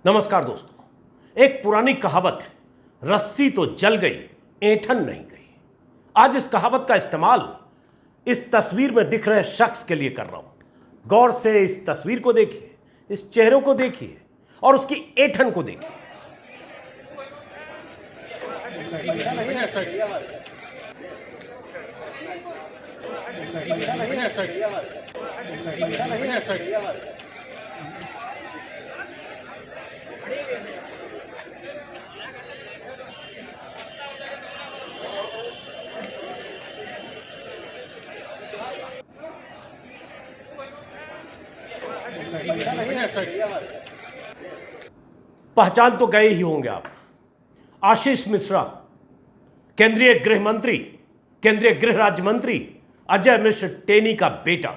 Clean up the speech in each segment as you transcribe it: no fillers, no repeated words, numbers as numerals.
नमस्कार दोस्तों। एक पुरानी कहावत है, रस्सी तो जल गई ऐंठन नहीं गई। आज इस कहावत का इस्तेमाल इस तस्वीर में दिख रहे शख्स के लिए कर रहा हूं। गौर से इस तस्वीर को देखिए, इस चेहरे को देखिए और उसकी ऐंठन को देखिए। पहचान तो गए ही होंगे आप। आशीष मिश्रा, केंद्रीय गृह मंत्री, केंद्रीय गृह राज्य मंत्री अजय मिश्र टेनी का बेटा,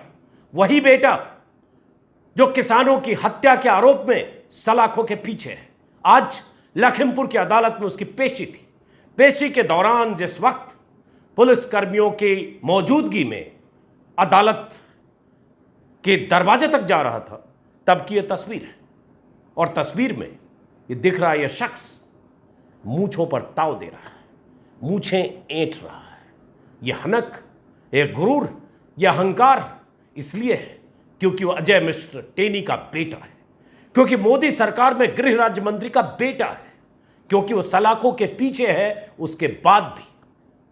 वही बेटा जो किसानों की हत्या के आरोप में सलाखों के पीछे है। आज लखीमपुर की अदालत में उसकी पेशी थी। पेशी के दौरान जिस वक्त पुलिस कर्मियों की मौजूदगी में अदालत के दरवाजे तक जा रहा था, तब की यह तस्वीर है। और तस्वीर में ये दिख रहा है, यह शख्स मूंछों पर ताव दे रहा है, मूंछें ऐंठ रहा है। यह हनक, यह गुरूर, यह अहंकार इसलिए है क्योंकि वह अजय मिश्र टेनी का बेटा है, क्योंकि मोदी सरकार में गृह राज्य मंत्री का बेटा है, क्योंकि वह सलाखों के पीछे है, उसके बाद भी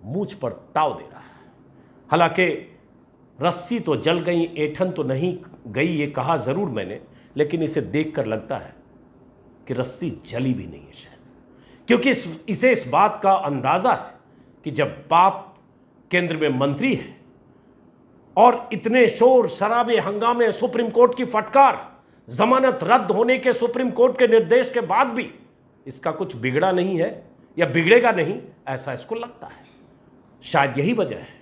मूंछ पर ताव दे रहा है। हालांकि रस्सी तो जल गई ऐंठन तो नहीं गई, ये कहा जरूर मैंने, लेकिन इसे देखकर लगता है कि रस्सी जली भी नहीं है शायद, क्योंकि इसे इस बात का अंदाजा है कि जब बाप केंद्र में मंत्री है और इतने शोर शराबे हंगामे, सुप्रीम कोर्ट की फटकार, जमानत रद्द होने के सुप्रीम कोर्ट के निर्देश के बाद भी इसका कुछ बिगड़ा नहीं है या बिगड़ेगा नहीं, ऐसा इसको लगता है। शायद यही वजह है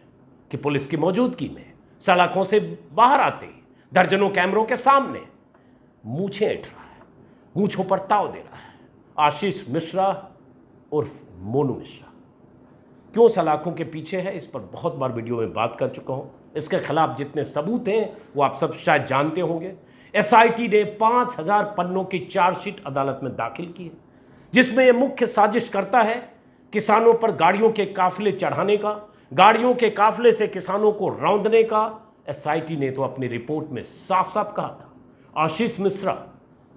कि पुलिस की मौजूदगी में सलाखों से बाहर आते ही दर्जनों कैमरों के सामने मूंछें ऐंठ रहा है, मूंछों पर ताव दे रहा है। आशीष मिश्रा उर्फ मोनू मिश्रा क्यों सलाखों के पीछे है, इस पर बहुत बार वीडियो में बात कर चुका हूं। इसके खिलाफ जितने सबूत हैं वो आप सब शायद जानते होंगे। एसआईटी ने 5000 पन्नों की चार्जशीट अदालत में दाखिल की है, जिसमें यह मुख्य साजिश करता है किसानों पर गाड़ियों के काफिले चढ़ाने का, गाड़ियों के काफिले से किसानों को रौंदने का। एसआईटी ने तो अपनी रिपोर्ट में साफ साफ कहा था, आशीष मिश्रा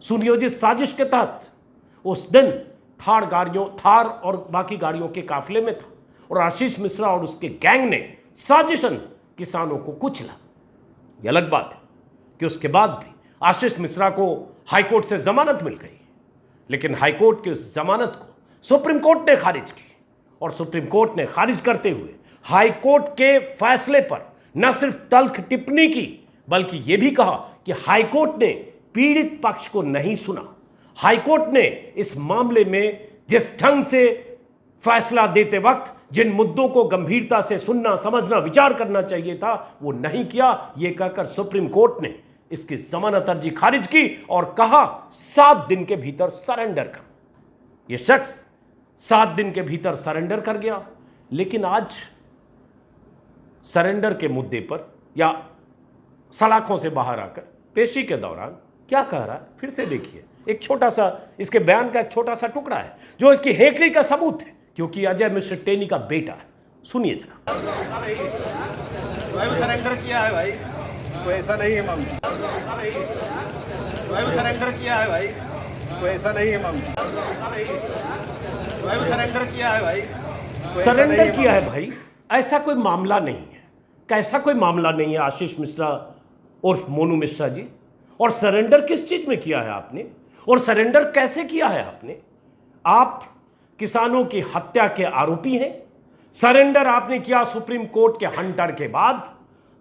सुनियोजित साजिश के तहत उस दिन थार और बाकी गाड़ियों के काफिले में था और आशीष मिश्रा और उसके गैंग ने साजिशन किसानों को कुचला। यह अलग बात है कि उसके बाद भी आशीष मिश्रा को हाईकोर्ट से जमानत मिल गई, लेकिन हाईकोर्ट की उस जमानत को सुप्रीम कोर्ट ने खारिज की और सुप्रीम कोर्ट ने खारिज करते हुए हाईकोर्ट के फैसले पर न सिर्फ तल्ख टिप्पणी की, बल्कि यह भी कहा कि हाईकोर्ट ने पीड़ित पक्ष को नहीं सुना। हाईकोर्ट ने इस मामले में जिस ढंग से फैसला देते वक्त जिन मुद्दों को गंभीरता से सुनना, समझना, विचार करना चाहिए था, वो नहीं किया। यह कहकर सुप्रीम कोर्ट ने इसकी जमानत अर्जी खारिज की और कहा 7 दिन के भीतर सरेंडर कर। यह शख्स 7 दिन के भीतर सरेंडर कर गया, लेकिन आज सरेंडर के मुद्दे पर या सलाखों से बाहर आकर पेशी के दौरान क्या कह रहा है, फिर से देखिए। एक छोटा सा इसके बयान का एक छोटा सा टुकड़ा है जो इसकी हेकड़ी का सबूत है, क्योंकि अजय मिश्र टेनी का बेटा है। सुनिए जरा। भाई सरेंडर किया है भाई, कोई ऐसा नहीं है मामला। भाई सरेंडर किया है भाई, कोई ऐसा नहीं है मामला। भाई सरेंडर किया है भाई, सरेंडर किया है भाई, ऐसा कोई मामला नहीं है। कैसा कोई मामला नहीं है आशीष मिश्रा उर्फ मोनू मिश्रा जी? और सरेंडर किस चीज में किया है आपने, और सरेंडर कैसे किया है आपने? आप किसानों की हत्या के आरोपी हैं। सरेंडर आपने किया सुप्रीम कोर्ट के हंटर के बाद।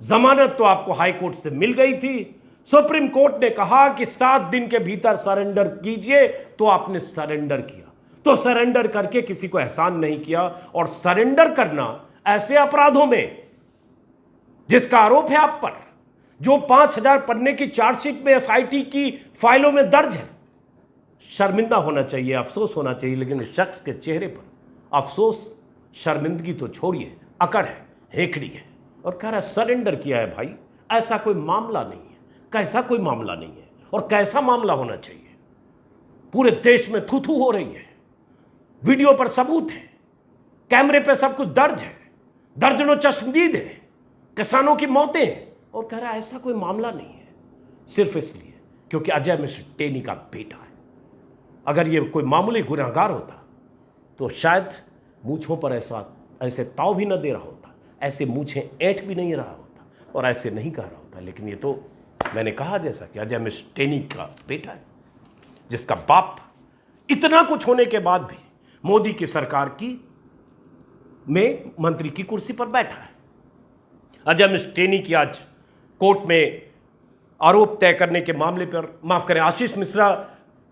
जमानत तो आपको हाई कोर्ट से मिल गई थी। सुप्रीम कोर्ट ने कहा कि 7 दिन के भीतर सरेंडर कीजिए, तो आपने सरेंडर किया। तो सरेंडर करके किसी को एहसान नहीं किया। और सरेंडर करना ऐसे अपराधों में जिसका आरोप है आप पर, जो 5000 पन्ने की चार्जशीट में एसआईटी की फाइलों में दर्ज है, शर्मिंदा होना चाहिए, अफसोस होना चाहिए। लेकिन इस शख्स के चेहरे पर अफसोस, शर्मिंदगी तो छोड़िए, अकड़ है, हेकड़ी है और कह रहा है सरेंडर किया है भाई। ऐसा कोई मामला नहीं है। कैसा कोई मामला नहीं है और कैसा मामला होना चाहिए? पूरे देश में थू थू हो रही है, वीडियो पर सबूत है, कैमरे पे सब कुछ दर्ज है, दर्जनों चश्मदीद है, किसानों की मौतें हैं, और कह रहा है ऐसा कोई मामला नहीं है, सिर्फ इसलिए क्योंकि अजय मिश्र टेनी का बेटा है। अगर ये कोई मामूली गुनहगार होता तो शायद मूंछों पर ऐसे ताव भी न दे रहा होता, ऐसे मूंछें ऐंठ भी नहीं रहा होता और ऐसे नहीं कह रहा होता। लेकिन ये तो मैंने कहा जैसा कि अजय मिश्र टेनी का बेटा है, जिसका बाप इतना कुछ होने के बाद भी मोदी की सरकार की में मंत्री की कुर्सी पर बैठा है। अजय मिश्र टेनी की आज कोर्ट में आरोप तय करने के मामले पर, माफ करें, आशीष मिश्रा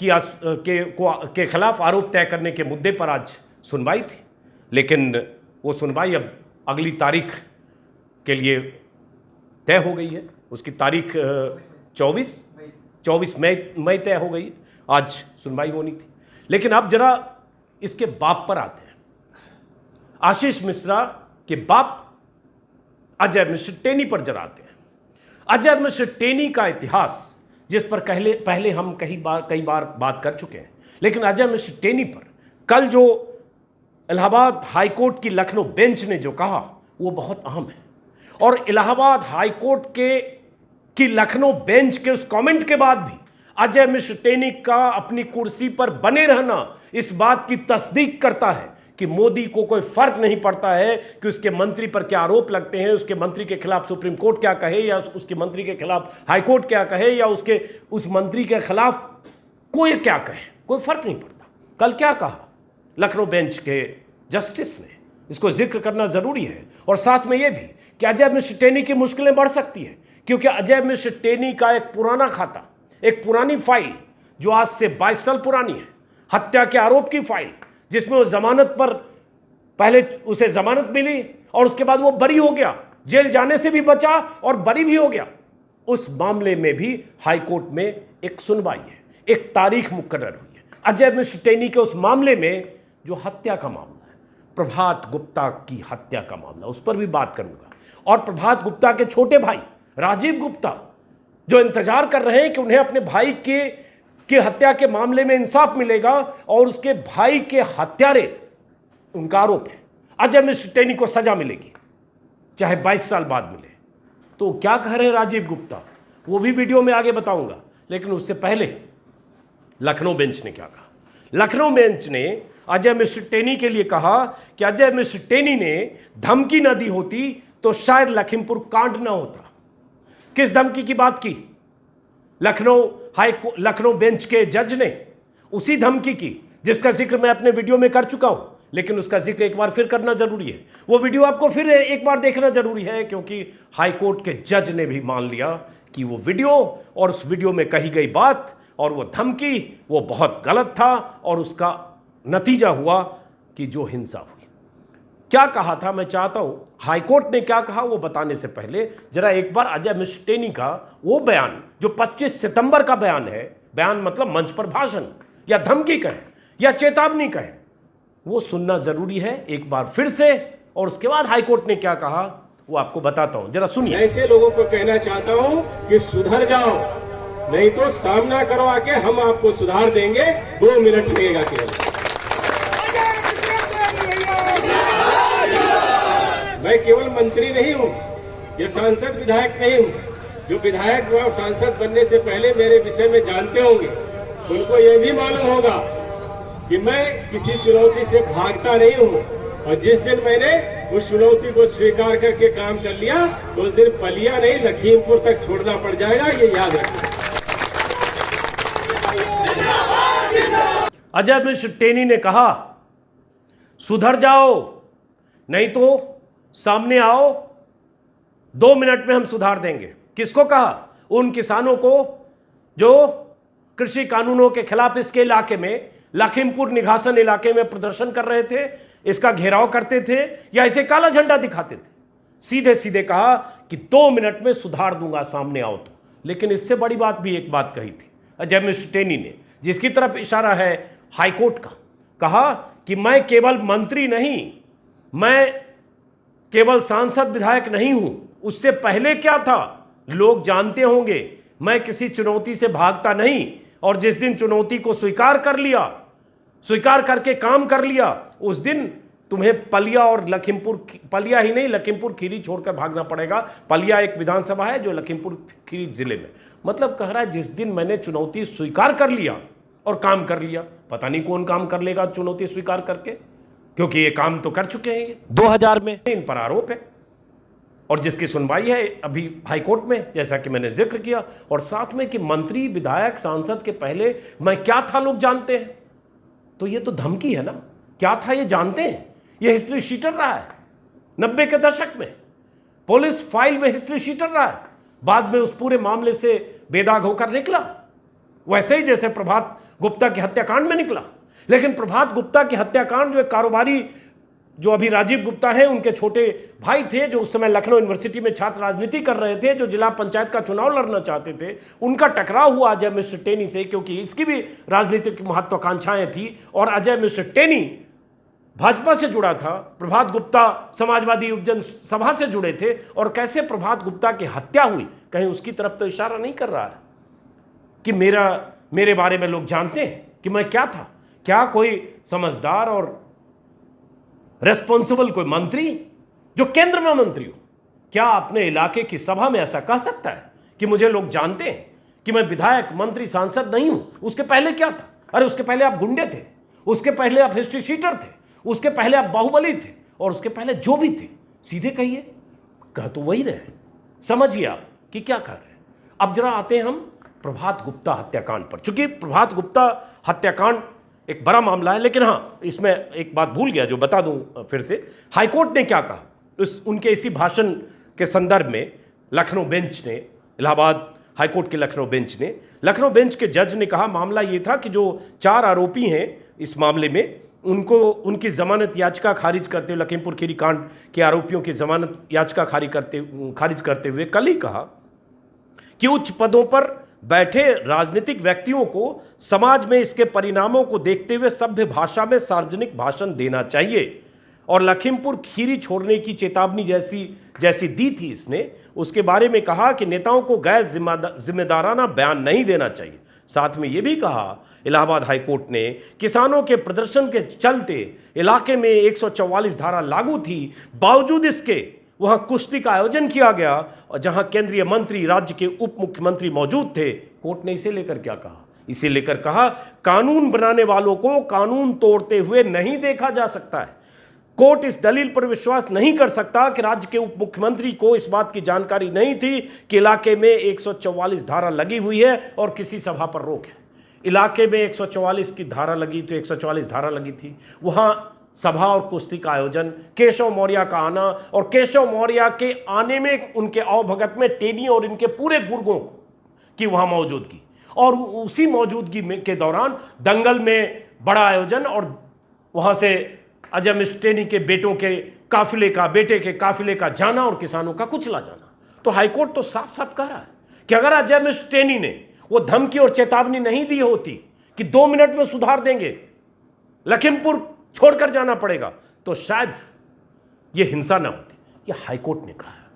के खिलाफ आरोप तय करने के मुद्दे पर आज सुनवाई थी, लेकिन वो सुनवाई अब अगली तारीख के लिए तय हो गई है। उसकी तारीख 24 मई तय हो गई। आज सुनवाई होनी थी, लेकिन अब जरा इसके बाप पर आते हैं। आशीष मिश्रा के बाप अजय मिश्र टेनी पर जरा आते हैं। अजय मिश्र टेनी का इतिहास, जिस पर पहले हम कई बार बात कर चुके हैं, लेकिन अजय मिश्र टेनी पर कल जो इलाहाबाद हाईकोर्ट की लखनऊ बेंच ने जो कहा वो बहुत अहम है। और इलाहाबाद हाईकोर्ट की लखनऊ बेंच के उस कमेंट के बाद भी अजय मिश्र टेनी का अपनी कुर्सी पर बने रहना इस बात की तस्दीक करता है कि मोदी को कोई फर्क नहीं पड़ता है कि उसके मंत्री पर क्या आरोप लगते हैं, उसके मंत्री के खिलाफ सुप्रीम कोर्ट क्या कहे या उसके मंत्री के खिलाफ हाई कोर्ट क्या कहे या उस मंत्री के खिलाफ कोई क्या कहे, कोई फर्क नहीं पड़ता। कल क्या कहा लखनऊ बेंच के जस्टिस ने, इसको जिक्र करना जरूरी है। और साथ में यह भी कि अजय मिश्र टेनी की मुश्किलें बढ़ सकती है, क्योंकि अजय मिश्र टेनी का एक पुराना खाता, एक पुरानी फाइल जो आज से 22 साल पुरानी है, हत्या के आरोप की फाइल, जिसमें वो जमानत पर, पहले उसे जमानत मिली और उसके बाद वो बरी हो गया, जेल जाने से भी बचा और बरी भी हो गया। उस मामले में भी हाई कोर्ट में एक सुनवाई है, एक तारीख मुकर्रर हुई है। अजय मिश्र टेनी के उस मामले में जो हत्या का मामला है, प्रभात गुप्ता की हत्या का मामला, उस पर भी बात करूंगा। और प्रभात गुप्ता के छोटे भाई राजीव गुप्ता जो इंतजार कर रहे हैं कि उन्हें अपने भाई की हत्या के मामले में इंसाफ मिलेगा, और उसके भाई के हत्यारे, उनका आरोप है अजय मिश्र टेनी को सजा मिलेगी, चाहे 22 साल बाद मिले। तो क्या कह रहे हैं राजीव गुप्ता, वो भी वीडियो में आगे बताऊंगा। लेकिन उससे पहले लखनऊ बेंच ने क्या कहा। लखनऊ बेंच ने अजय मिश्र टेनी के लिए कहा कि अजय मिश्र टेनी ने धमकी न दी होती तो शायद लखीमपुर कांड न होता। किस धमकी की बात की? लखनऊ बेंच के जज ने उसी धमकी की जिसका जिक्र मैं अपने वीडियो में कर चुका हूं, लेकिन उसका जिक्र एक बार फिर करना जरूरी है। वो वीडियो आपको फिर एक बार देखना जरूरी है, क्योंकि हाई कोर्ट के जज ने भी मान लिया कि वो वीडियो और उस वीडियो में कही गई बात और वो धमकी वो बहुत गलत था, और उसका नतीजा हुआ कि जो हिंसा हुई। क्या कहा था, मैं चाहता हूं हाईकोर्ट ने क्या कहा वो बताने से पहले जरा एक बार अजय मिश्र टेनी का वो बयान जो 25 सितंबर का बयान है, बयान मतलब मंच पर भाषण या धमकी कहे या चेतावनी कहे, वो सुनना जरूरी है एक बार फिर से। और उसके बाद हाईकोर्ट ने क्या कहा वो आपको बताता हूं, जरा सुनिए। ऐसे लोगों को कहना चाहता हूं कि सुधर जाओ, नहीं तो सामना करो आके, हम आपको सुधार देंगे। 2 मिनट लगेगा केवल। मैं केवल मंत्री नहीं हूं, ये सांसद विधायक नहीं हूं। जो विधायक व सांसद बनने से पहले मेरे विषय में जानते होंगे, उनको ये भी मालूम होगा कि मैं किसी चुनौती से भागता नहीं हूं। और जिस दिन मैंने उस चुनौती को स्वीकार करके काम कर लिया, तो उस दिन पलिया नहीं लखीमपुर तक छोड़ना पड़ जाएगा, ये याद रखना। अजय मिश्र टेनी ने कहा सुधर जाओ, नहीं तो सामने आओ, 2 मिनट में हम सुधार देंगे। किसको कहा? उन किसानों को जो कृषि कानूनों के खिलाफ इसके इलाके में, लखीमपुर निघासन इलाके में प्रदर्शन कर रहे थे, इसका घेराव करते थे या इसे काला झंडा दिखाते थे। सीधे सीधे कहा कि 2 मिनट में सुधार दूंगा, सामने आओ तो। लेकिन इससे बड़ी बात भी एक बात कही थी अजय मिश्र टेनी ने, जिसकी तरफ इशारा है हाईकोर्ट का। कहा कि मैं केवल मंत्री नहीं, मैं केवल सांसद विधायक नहीं हूं, उससे पहले क्या था लोग जानते होंगे। मैं किसी चुनौती से भागता नहीं, और जिस दिन चुनौती को स्वीकार कर लिया, स्वीकार करके काम कर लिया, उस दिन तुम्हें पलिया और लखीमपुर, पलिया ही नहीं लखीमपुर खीरी छोड़कर भागना पड़ेगा। पलिया एक विधानसभा है जो लखीमपुर खीरी जिले में, मतलब कह रहा है जिस दिन मैंने चुनौती स्वीकार कर लिया और काम कर लिया, पता नहीं कौन काम कर लेगा चुनौती स्वीकार करके, क्योंकि ये काम तो कर चुके हैं 2000 में। इन पर आरोप है और जिसकी सुनवाई है अभी हाईकोर्ट में, जैसा कि मैंने जिक्र किया। और साथ में कि मंत्री, विधायक, सांसद के पहले मैं क्या था लोग जानते हैं, तो ये तो धमकी है ना। क्या था ये जानते हैं, ये हिस्ट्री शीटर रहा है 90 के दशक में, पुलिस फाइल में हिस्ट्री शीटर रहा है, बाद में उस पूरे मामले से बेदाग होकर निकला, वैसे ही जैसे प्रभात गुप्ता के हत्याकांड में निकला। लेकिन प्रभात गुप्ता के हत्याकांड जो एक कारोबारी, जो अभी राजीव गुप्ता है, उनके छोटे भाई थे, जो उस समय लखनऊ यूनिवर्सिटी में छात्र राजनीति कर रहे थे, जो जिला पंचायत का चुनाव लड़ना चाहते थे, उनका टकराव हुआ अजय मिश्र टेनी से, क्योंकि इसकी भी राजनीतिक महत्वाकांक्षाएं थी। और अजय मिश्र टेनी भाजपा से जुड़ा था, प्रभात गुप्ता समाजवादी युवजन सभा से जुड़े थे, और कैसे प्रभात गुप्ता की हत्या हुई, कहीं उसकी तरफ तो इशारा नहीं कर रहा है कि मेरे बारे में लोग जानते हैं कि मैं क्या था। क्या कोई समझदार और रेस्पॉन्सिबल कोई मंत्री जो केंद्र में मंत्री हो, क्या अपने इलाके की सभा में ऐसा कह सकता है कि मुझे लोग जानते हैं कि मैं विधायक, मंत्री, सांसद नहीं हूं? उसके पहले क्या था? अरे उसके पहले आप गुंडे थे, उसके पहले आप हिस्ट्री शीटर थे, उसके पहले आप बाहुबली थे, और उसके पहले जो भी थे, सीधे कहिए, कह तो वही रहे। समझिए आप कि क्या कर रहे हैं। अब जरा आते हैं हम प्रभात गुप्ता हत्याकांड पर। चूंकि प्रभात गुप्ता हत्याकांड एक बड़ा मामला है, लेकिन हाँ, इसमें एक बात भूल गया जो बता दूं फिर से। हाईकोर्ट ने क्या कहा उनके इसी भाषण के संदर्भ में, लखनऊ बेंच ने, इलाहाबाद हाईकोर्ट के लखनऊ बेंच ने, लखनऊ बेंच के जज ने कहा मामला ये था कि जो 4 आरोपी हैं इस मामले में, उनको उनकी जमानत याचिका खारिज करते हुए, लखीमपुर खीरी कांड के आरोपियों की जमानत याचिका खारिज करते हुए कल ही कहा कि उच्च पदों पर बैठे राजनीतिक व्यक्तियों को समाज में इसके परिणामों को देखते हुए सभ्य भाषा में सार्वजनिक भाषण देना चाहिए। और लखीमपुर खीरी छोड़ने की चेतावनी जैसी दी थी इसने, उसके बारे में कहा कि नेताओं को गैर जिम्मेदाराना बयान नहीं देना चाहिए। साथ में यह भी कहा इलाहाबाद हाईकोर्ट ने, किसानों के प्रदर्शन के चलते इलाके में 144 धारा लागू थी, बावजूद इसके वहां कुश्ती का आयोजन किया गया, और जहां केंद्रीय मंत्री, राज्य के उप मुख्यमंत्री मौजूद थे। कोर्ट ने इसे लेकर क्या कहा? इसे लेकर कहा, कानून बनाने वालों को कानून तोड़ते हुए नहीं देखा जा सकता है। कोर्ट इस दलील पर विश्वास नहीं कर सकता कि राज्य के उप मुख्यमंत्री को इस बात की जानकारी नहीं थी कि इलाके में 144 धारा लगी हुई है और किसी सभा पर रोक है। इलाके में 144 की धारा लगी, तो 144 धारा लगी थी, वहां सभा और कुश्ती का आयोजन, केशव मौर्य का आना, और केशव मौर्य के आने में उनके अवभगत में टेनी और इनके पूरे गुर्गों की वहां मौजूदगी, और उसी मौजूदगी के दौरान दंगल में बड़ा आयोजन, और वहां से अजय मिश्र टेनी के बेटे के काफिले का जाना और किसानों का कुचला जाना। तो हाईकोर्ट तो साफ साफ कह रहा है कि अगर अजय मिश्र टेनी ने वो धमकी और चेतावनी नहीं दी होती कि 2 मिनट में सुधार देंगे, लखीमपुर छोड़कर जाना पड़ेगा, तो शायद ये हिंसा ना होती। ये हाईकोर्ट ने कहा है।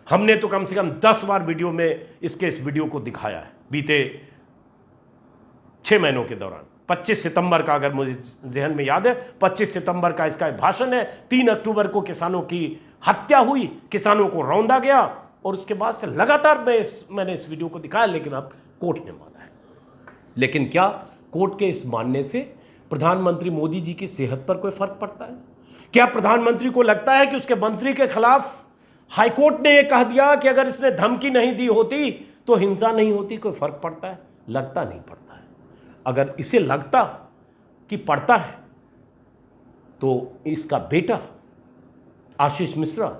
हमने तो कम से कम 10 बार वीडियो में इस वीडियो को दिखाया है बीते 6 महीनों के दौरान। 25 सितंबर का, अगर मुझे जहन में याद है, 25 सितंबर का इसका भाषण है। 3 अक्टूबर को किसानों की हत्या हुई, किसानों को रौंदा गया, और उसके बाद से लगातार मैंने इस वीडियो को दिखाया, लेकिन अब कोर्ट ने माना है। लेकिन क्या कोर्ट के इस मानने से प्रधानमंत्री मोदी जी की सेहत पर कोई फर्क पड़ता है? क्या प्रधानमंत्री को लगता है कि उसके मंत्री के खिलाफ हाईकोर्ट ने यह कह दिया कि अगर इसने धमकी नहीं दी होती तो हिंसा नहीं होती, कोई फर्क पड़ता है? लगता नहीं पड़ता है। अगर इसे लगता कि पड़ता है तो इसका बेटा आशीष मिश्रा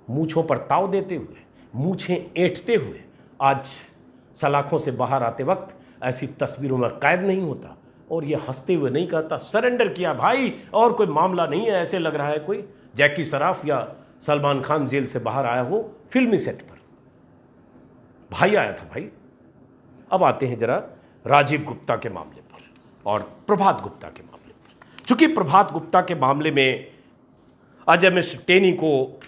मूंछों पर ताव देते हुए, मूंछें ऐंठते हुए आज सलाखों से बाहर आते वक्त ऐसी तस्वीरों में कैद नहीं होता, और ये हंसते हुए नहीं कहता सरेंडर किया भाई और कोई मामला नहीं है। ऐसे लग रहा है कोई जैकी सराफ या सलमान खान जेल से बाहर आया हो फिल्मी सेट पर। भाई आया था भाई। अब आते हैं जरा राजीव गुप्ता के मामले पर और प्रभात गुप्ता के मामले पर। चूंकि प्रभात गुप्ता के मामले में अजय मिश्र टेनी को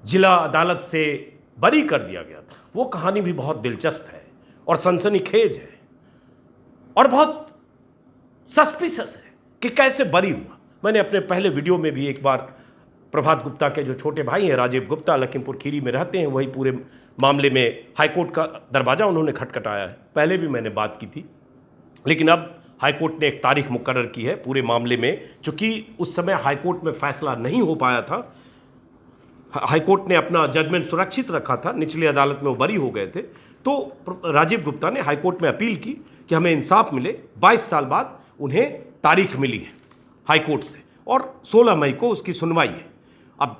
जिला अदालत से बरी कर दिया गया था, वो कहानी भी बहुत दिलचस्प है और सनसनीखेज है और बहुत सस्पिशियस है कि कैसे बरी हुआ। मैंने अपने पहले वीडियो में भी एक बार प्रभात गुप्ता के जो छोटे भाई हैं राजीव गुप्ता, लखीमपुर खीरी में रहते हैं, वही पूरे मामले में हाईकोर्ट का दरवाज़ा उन्होंने खटखटाया है। पहले भी मैंने बात की थी, लेकिन अब हाईकोर्ट ने एक तारीख मुकर्रर की है पूरे मामले में। चूँकि उस समय हाईकोर्ट में फैसला नहीं हो पाया था, हाईकोर्ट ने अपना जजमेंट सुरक्षित रखा था, निचली अदालत में वो बरी हो गए थे, तो राजीव गुप्ता ने हाईकोर्ट में अपील की कि हमें इंसाफ मिले। 22 साल बाद उन्हें तारीख मिली है हाईकोर्ट से और 16 मई को उसकी सुनवाई है। अब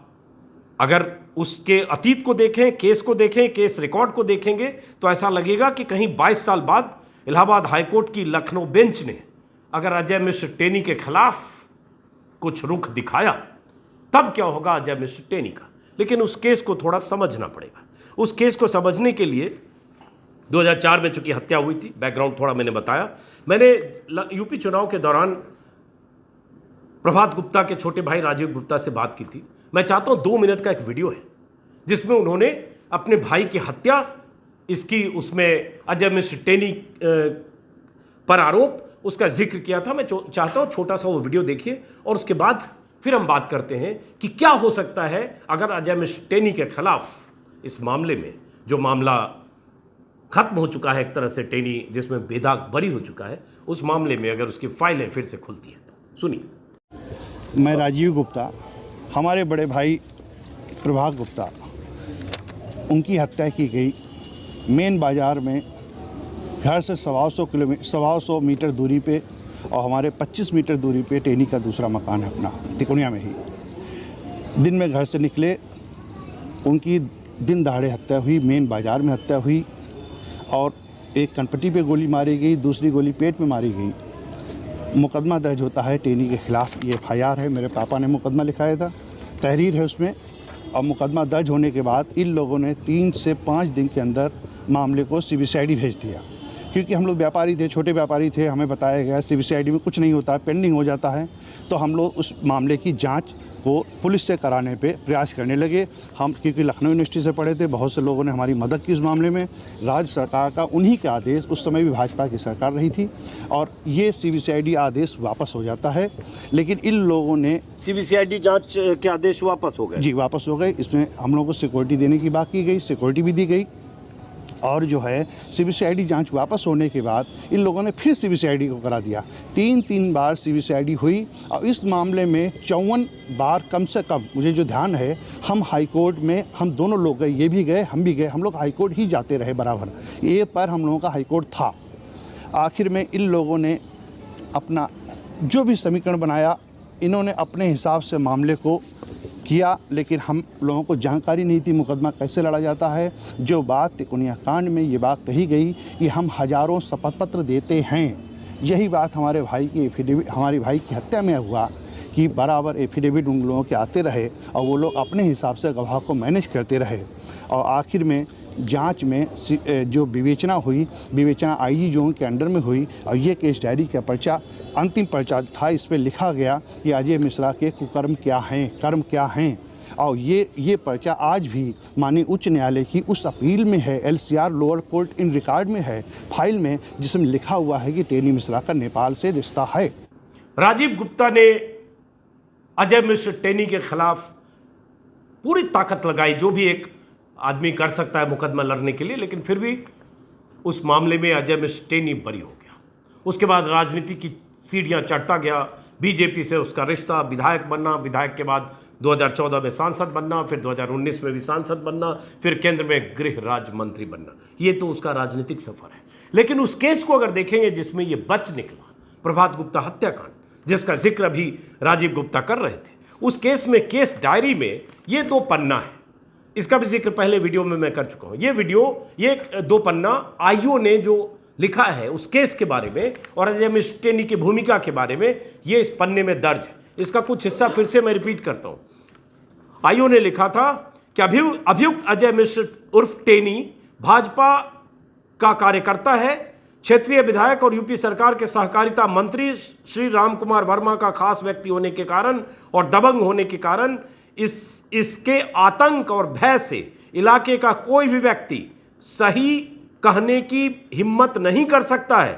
अगर उसके अतीत को देखें, केस को देखें, केस रिकॉर्ड को देखेंगे तो ऐसा लगेगा कि कहीं 22 साल बाद इलाहाबाद हाईकोर्ट की लखनऊ बेंच ने अगर अजय मिश्र टेनी के खिलाफ कुछ रुख दिखाया तब क्या होगा अजय मिश्र टेनी का। लेकिन उस केस को थोड़ा समझना पड़ेगा। उस केस को समझने के लिए 2004 में चूंकि हत्या हुई थी, बैकग्राउंड थोड़ा मैंने बताया। मैंने यूपी चुनाव के दौरान प्रभात गुप्ता के छोटे भाई राजीव गुप्ता से बात की थी। मैं चाहता हूं 2 मिनट का एक वीडियो है जिसमें उन्होंने अपने भाई की हत्या, इसकी उसमें अजय मिश्र टेनी पर आरोप, उसका जिक्र किया था। मैं चाहता हूं छोटा सा वो वीडियो देखिए और उसके बाद फिर हम बात करते हैं कि क्या हो सकता है अगर अजय मिश्र टेनी के खिलाफ इस मामले में, जो मामला खत्म हो चुका है एक तरह से, टेनी जिसमें बेदाग बरी हो चुका है, उस मामले में अगर उसकी फाइलें फिर से खुलती हैं तो सुनिए। मैं राजीव गुप्ता, हमारे बड़े भाई प्रभात गुप्ता, उनकी हत्या की गई मेन बाज़ार में, घर से 125 मीटर दूरी पे और हमारे 25 मीटर दूरी पे टेनी का दूसरा मकान है अपना, तिकोनिया में ही। दिन में घर से निकले, उनकी दिन दहाड़े हत्या हुई, मेन बाज़ार में हत्या हुई और एक कनपट्टी पे गोली मारी गई, दूसरी गोली पेट में मारी गई। मुकदमा दर्ज होता है टेनी के खिलाफ, ये FIR है, मेरे पापा ने मुकदमा लिखाया था, तहरीर है उसमें। और मुकदमा दर्ज होने के बाद इन लोगों ने 3 से 5 दिन के अंदर मामले को CBCID भेज दिया, क्योंकि हम लोग व्यापारी थे, छोटे व्यापारी थे, हमें बताया गया CBCID में कुछ नहीं होता है, पेंडिंग हो जाता है। तो हम लोग उस मामले की जांच को पुलिस से कराने पे प्रयास करने लगे। हम क्योंकि लखनऊ यूनिवर्सिटी से पढ़े थे, बहुत से लोगों ने हमारी मदद की उस मामले में। राज्य सरकार का उन्हीं के आदेश, उस समय भी भाजपा की सरकार रही थी, और ये CBCID आदेश वापस हो जाता है। लेकिन इन लोगों ने CBCID जांच के आदेश वापस हो गए? जी, वापस हो गए। इसमें हम लोगों को सिक्योरिटी देने की बात की गई, सिक्योरिटी भी दी गई। और जो है CBCID जांच वापस होने के बाद इन लोगों ने फिर CBCID को करा दिया। 3 बार CBCID हुई और इस मामले में 54 बार कम से कम, मुझे जो ध्यान है, हम हाई कोर्ट में हम दोनों लोग गए, ये भी गए, हम भी गए, हम लोग हाई कोर्ट ही जाते रहे बराबर। ये पर हम लोगों का हाई कोर्ट था। आखिर में इन लोगों ने अपना जो भी समीकरण बनाया, इन्होंने अपने हिसाब से मामले को किया, लेकिन हम लोगों को जानकारी नहीं थी मुकदमा कैसे लड़ा जाता है। जो बात तिकोनिया कांड में ये बात कही गई कि हम हज़ारों शपथ पत्र देते हैं, यही बात हमारे भाई की एफिडेविट, हमारे भाई की हत्या में हुआ कि बराबर एफिडेविट उन लोगों के आते रहे और वो लोग अपने हिसाब से गवाह को मैनेज करते रहे। और आखिर में जांच में जो विवेचना हुई, विवेचना IG जोन के अंडर में हुई और ये केस डायरी का पर्चा, अंतिम पर्चा था, इस पर लिखा गया कि अजय मिश्रा के कुकर्म क्या हैं, कर्म क्या हैं। और ये पर्चा आज भी माननीय उच्च न्यायालय की उस अपील में है, LCR lower court in record में है, फाइल में, जिसमें लिखा हुआ है कि टेनी मिश्रा का नेपाल से रिश्ता है। राजीव गुप्ता ने अजय मिश्र टेनी के खिलाफ पूरी ताकत लगाई, जो भी एक आदमी कर सकता है मुकदमा लड़ने के लिए, लेकिन फिर भी उस मामले में अजय मिश्र टेनी बरी हो गया। उसके बाद राजनीति की सीढ़ियां चढ़ता गया, बीजेपी से उसका रिश्ता, विधायक बनना, विधायक के बाद 2014 में सांसद बनना, फिर 2019 में भी सांसद बनना, फिर केंद्र में गृह राज्य मंत्री बनना। ये तो उसका राजनीतिक सफर है। लेकिन उस केस को अगर देखेंगे जिसमें ये बच निकला, प्रभात गुप्ता हत्याकांड, जिसका जिक्र अभी राजीव गुप्ता कर रहे थे, उस केस में, केस डायरी में ये 2 पन्ना है। इसका भी जिक्र पहले वीडियो में मैं कर चुका हूं। ये 2 पन्ना IO ने जो लिखा है उस केस के बारे में और अजय मिश्र टेनी की भूमिका के बारे में, ये इस पन्ने में दर्ज है। इसका कुछ हिस्सा फिर से मैं रिपीट करता हूं। IO ने लिखा था कि अभियुक्त अजय मिश्र उर्फ टेनी भाजपा का कार्यकर्ता है, क्षेत्रीय विधायक और यूपी सरकार के सहकारिता मंत्री श्री राम कुमार वर्मा का खास व्यक्ति होने के कारण और दबंग होने के कारण इसके आतंक और भय से इलाके का कोई भी व्यक्ति सही कहने की हिम्मत नहीं कर सकता है।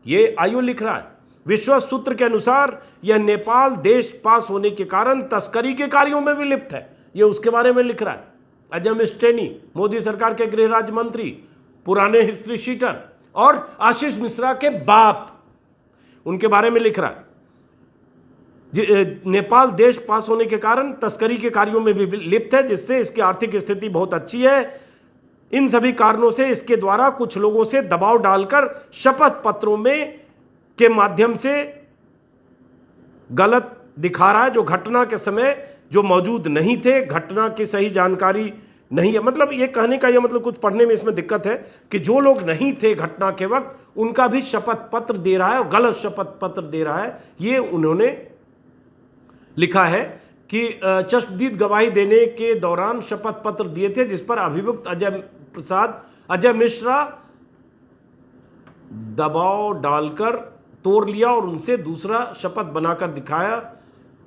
ये आयु लिख रहा है। विश्वस्त सूत्र के अनुसार यह नेपाल देश पास होने के कारण तस्करी के कार्यों में भी लिप्त है। ये उसके बारे में लिख रहा है। अजय मिश्र टेनी, मोदी सरकार के गृह राज्य मंत्री, पुराने हिस्ट्री शीटर, और आशीष मिश्रा के बाप, उनके बारे में लिख रहा है। नेपाल देश पास होने के कारण तस्करी के कार्यों में भी लिप्त है, जिससे इसकी आर्थिक स्थिति बहुत अच्छी है। इन सभी कारणों से इसके द्वारा कुछ लोगों से दबाव डालकर शपथ पत्रों में के माध्यम से गलत दिखा रहा है, जो घटना के समय जो मौजूद नहीं थे, घटना की सही जानकारी नहीं है। मतलब ये कहने का ये मतलब, कुछ पढ़ने में इसमें दिक्कत है कि जो लोग नहीं थे घटना के वक्त, उनका भी शपथ पत्र दे रहा है और गलत शपथ पत्र दे रहा है। ये उन्होंने लिखा है कि चश्मदीद गवाही देने के दौरान शपथ पत्र दिए थे, जिस पर अभियुक्त अजय मिश्रा दबाव डालकर तोड़ लिया और उनसे दूसरा शपथ बनाकर दिखाया।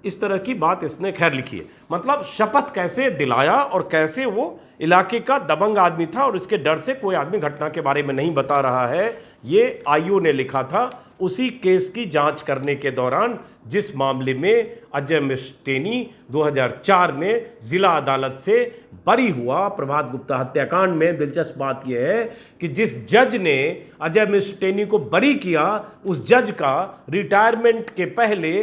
इस तरह की बात इसने खैर लिखी है। मतलब शपथ कैसे दिलाया और कैसे वो इलाके का दबंग आदमी था और इसके डर से कोई आदमी घटना के बारे में नहीं बता रहा है, ये आईओ ने लिखा था उसी केस की जांच करने के दौरान, जिस मामले में अजय मिश्र टेनी 2004 में जिला अदालत से बरी हुआ प्रभात गुप्ता हत्याकांड में। दिलचस्प बात यह है कि जिस जज ने अजय मिश्र टेनी को बरी किया, उस जज का रिटायरमेंट के पहले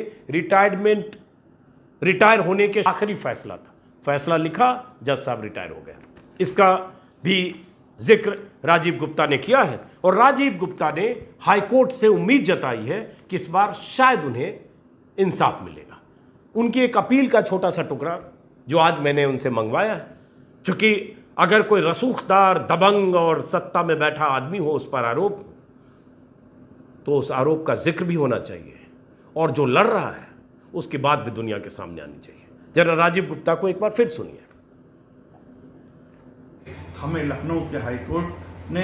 रिटायर होने के आखिरी फैसला था। फैसला लिखा, जज साहब रिटायर हो गए। इसका भी जिक्र राजीव गुप्ता ने किया है और राजीव गुप्ता ने हाईकोर्ट से उम्मीद जताई है कि इस बार शायद उन्हें इंसाफ मिलेगा। उनकी एक अपील का छोटा सा टुकड़ा जो आज मैंने उनसे मंगवाया है, क्योंकि अगर कोई रसूखदार, दबंग और सत्ता में बैठा आदमी हो उस पर आरोप, तो उस आरोप का जिक्र भी होना चाहिए और जो लड़ रहा है उसकी बात भी दुनिया के सामने आनी चाहिए। जरा राजीव गुप्ता को एक बार फिर सुनिए। हमें लखनऊ के हाईकोर्ट ने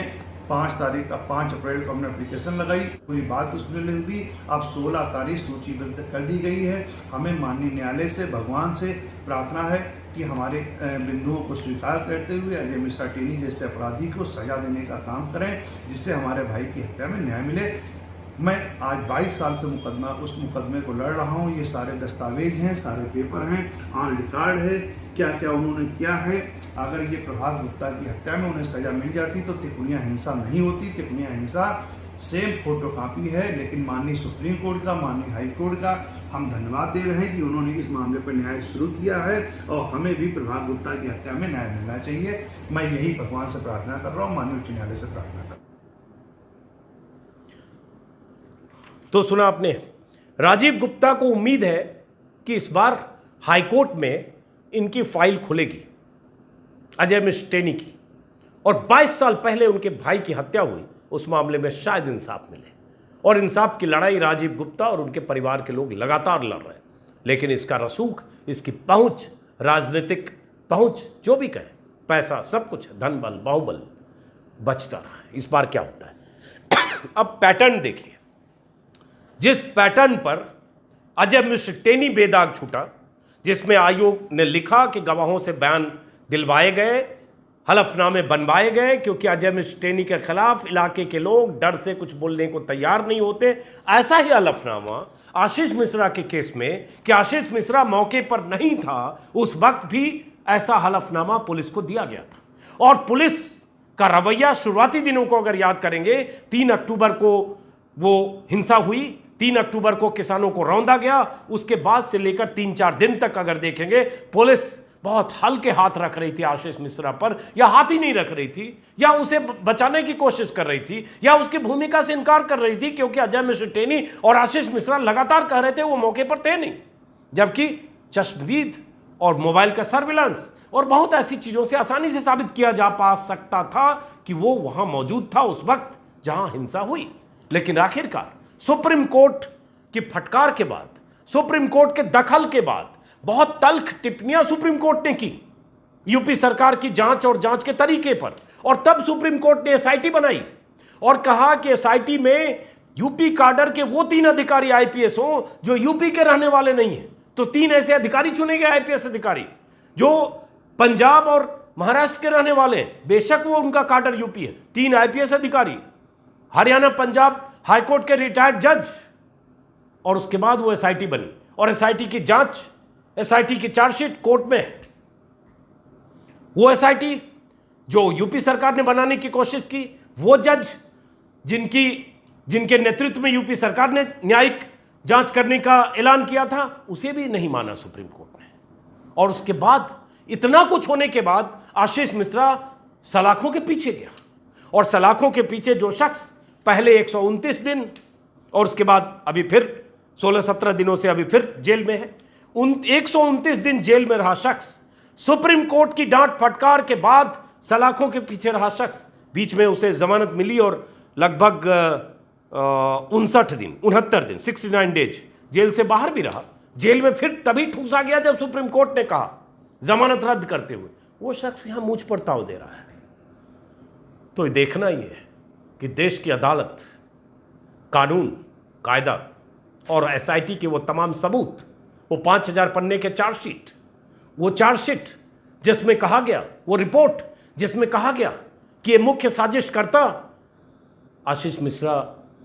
5 अप्रैल को हमने एप्लीकेशन लगाई, पूरी बात उसने लिख दी। अब 16 तारीख सूचीबद्ध कर दी गई है। हमें माननीय न्यायालय से, भगवान से प्रार्थना है कि हमारे बिंदुओं को स्वीकार करते हुए अजय मिश्रा टेनी जैसे अपराधी को सजा देने का काम करें, जिससे हमारे भाई की हत्या में न्याय मिले। मैं आज 22 साल से उस मुकदमे को लड़ रहा हूँ। ये सारे दस्तावेज हैं, सारे पेपर हैं, ऑन रिकॉर्ड है, क्या क्या उन्होंने किया है। अगर ये प्रभात गुप्ता की हत्या में उन्हें सजा मिल जाती तो तिकोनिया हिंसा नहीं होती। तिकोनिया हिंसा सेम फोटोकॉपी है, लेकिन माननीय सुप्रीम कोर्ट का, माननीय हाई कोर्ट का हम धन्यवाद दे रहे हैं कि उन्होंने इस मामले पर न्याय शुरू किया है और हमें भी प्रभात गुप्ता की हत्या में न्याय मिलना चाहिए। मैं यही भगवान से प्रार्थना कर रहा हूँ, माननीय उच्च न्यायालय से प्रार्थना कर रहा हूँ। तो सुना आपने, राजीव गुप्ता को उम्मीद है कि इस बार हाईकोर्ट में इनकी फाइल खुलेगी अजय मिश्र टेनी की, और 22 साल पहले उनके भाई की हत्या हुई, उस मामले में शायद इंसाफ मिले। और इंसाफ की लड़ाई राजीव गुप्ता और उनके परिवार के लोग लगातार लड़ रहे हैं, लेकिन इसका रसूख, इसकी पहुंच, राजनीतिक पहुंच, जो भी कहे, पैसा, सब कुछ, धन बल, बाहुबल बचता रहा है। इस बार क्या होता है अब पैटर्न देखिए। जिस पैटर्न पर अजय मिश्र टेनी बेदाग छूटा, जिसमें आयोग ने लिखा कि गवाहों से बयान दिलवाए गए, हलफनामे बनवाए गए, क्योंकि अजय मिश्र टेनी के खिलाफ इलाके के लोग डर से कुछ बोलने को तैयार नहीं होते। ऐसा ही हलफनामा आशीष मिश्रा के केस में, कि आशीष मिश्रा मौके पर नहीं था, उस वक्त भी ऐसा हलफनामा पुलिस को दिया गया था। और पुलिस का रवैया शुरुआती दिनों को अगर याद करेंगे, 3 अक्टूबर को वो हिंसा हुई, 3 अक्टूबर को किसानों को रौंदा गया, उसके बाद से लेकर 3-4 दिन तक अगर देखेंगे, पुलिस बहुत हल्के हाथ रख रही थी आशीष मिश्रा पर, या हाथ ही नहीं रख रही थी, या उसे बचाने की कोशिश कर रही थी, या उसकी भूमिका से इनकार कर रही थी, क्योंकि अजय मिश्र टेनी और आशीष मिश्रा लगातार कह रहे थे वो मौके पर थे नहीं, जबकि चश्मदीद और मोबाइल का सर्विलांस और बहुत ऐसी चीजों से आसानी से साबित किया जा पा सकता था कि वो वहां मौजूद था उस वक्त जहां हिंसा हुई। लेकिन आखिरकार सुप्रीम कोर्ट की फटकार के बाद, सुप्रीम कोर्ट के दखल के बाद, बहुत तल्ख टिप्पणियां सुप्रीम कोर्ट ने की यूपी सरकार की जांच और जांच के तरीके पर, और तब सुप्रीम कोर्ट ने एसआईटी बनाई और कहा कि एसआईटी में यूपी काडर के वो 3 अधिकारी आईपीएस हों जो यूपी के रहने वाले नहीं हैं। तो 3 ऐसे अधिकारी चुने गए आईपीएस अधिकारी जो पंजाब और महाराष्ट्र के रहने वाले हैं, बेशक वो उनका काडर यूपी है, 3 आईपीएस अधिकारी, हरियाणा पंजाब हाईकोर्ट के रिटायर्ड जज, और उसके बाद वो एसआईटी बनी और एसआईटी की जांच, एसआईटी की चार्जशीट कोर्ट में है। वो एसआईटी जो यूपी सरकार ने बनाने की कोशिश की, वो जज जिनके नेतृत्व में यूपी सरकार ने न्यायिक जांच करने का ऐलान किया था, उसे भी नहीं माना सुप्रीम कोर्ट ने। और उसके बाद इतना कुछ होने के बाद आशीष मिश्रा सलाखों के पीछे गया, और सलाखों के पीछे जो शख्स पहले 129 दिन और उसके बाद अभी फिर 16-17 दिनों से अभी फिर जेल में है, 129 दिन जेल में रहा शख्स, सुप्रीम कोर्ट की डांट फटकार के बाद सलाखों के पीछे रहा शख्स, बीच में उसे जमानत मिली और लगभग 69 दिन 69 डेज जेल से बाहर भी रहा। जेल में फिर तभी ठूसा गया जब सुप्रीम कोर्ट ने कहा जमानत रद्द करते हुए, वो शख्स यहां मुझ पर ताव दे रहा है। तो देखना ही है कि देश की अदालत, कानून, कायदा और एसआईटी के वो तमाम सबूत, वो 5000 पन्ने के चार्जशीट, वो चार्जशीट जिसमें कहा गया, वो रिपोर्ट जिसमें कहा गया कि ये मुख्य साजिशकर्ता आशीष मिश्रा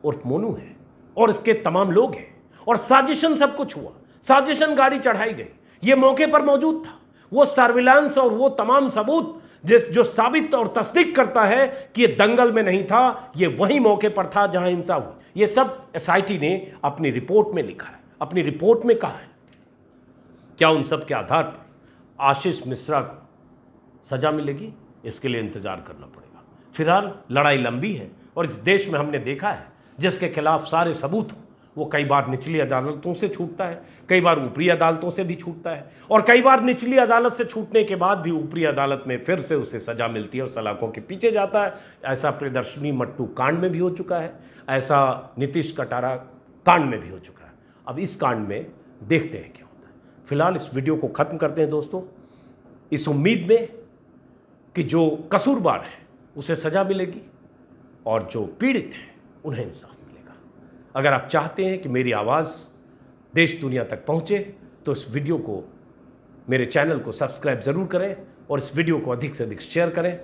उर्फ मोनू है और इसके तमाम लोग हैं, और साजिशन सब कुछ हुआ, साजिशन गाड़ी चढ़ाई गई, ये मौके पर मौजूद था। वो सर्विलांस और वो तमाम सबूत जो साबित और तस्दीक करता है कि ये दंगल में नहीं था, ये वही मौके पर था जहां हिंसा हुई। ये सब एसआईटी ने अपनी रिपोर्ट में लिखा है, अपनी रिपोर्ट में कहा है। क्या उन सब के आधार पर आशीष मिश्रा को सजा मिलेगी? इसके लिए इंतजार करना पड़ेगा। फिलहाल लड़ाई लंबी है और इस देश में हमने देखा है जिसके खिलाफ सारे सबूत हो, वो कई बार निचली अदालतों से छूटता है, कई बार ऊपरी अदालतों से भी छूटता है, और कई बार निचली अदालत से छूटने के बाद भी ऊपरी अदालत में फिर से उसे सजा मिलती है और सलाखों के पीछे जाता है। ऐसा प्रियदर्शनी मट्टू कांड में भी हो चुका है, ऐसा नीतीश कटारा कांड में भी हो चुका है। अब इस कांड में देखते हैं क्या होता है। फिलहाल इस वीडियो को ख़त्म करते हैं दोस्तों, इस उम्मीद में कि जो कसूरवार है उसे सजा मिलेगी और जो पीड़ित हैं उन्हें इंसाफ मिलेगा। अगर आप चाहते हैं कि मेरी आवाज़ देश दुनिया तक पहुंचे तो इस वीडियो को, मेरे चैनल को सब्सक्राइब ज़रूर करें और इस वीडियो को अधिक से अधिक शेयर करें।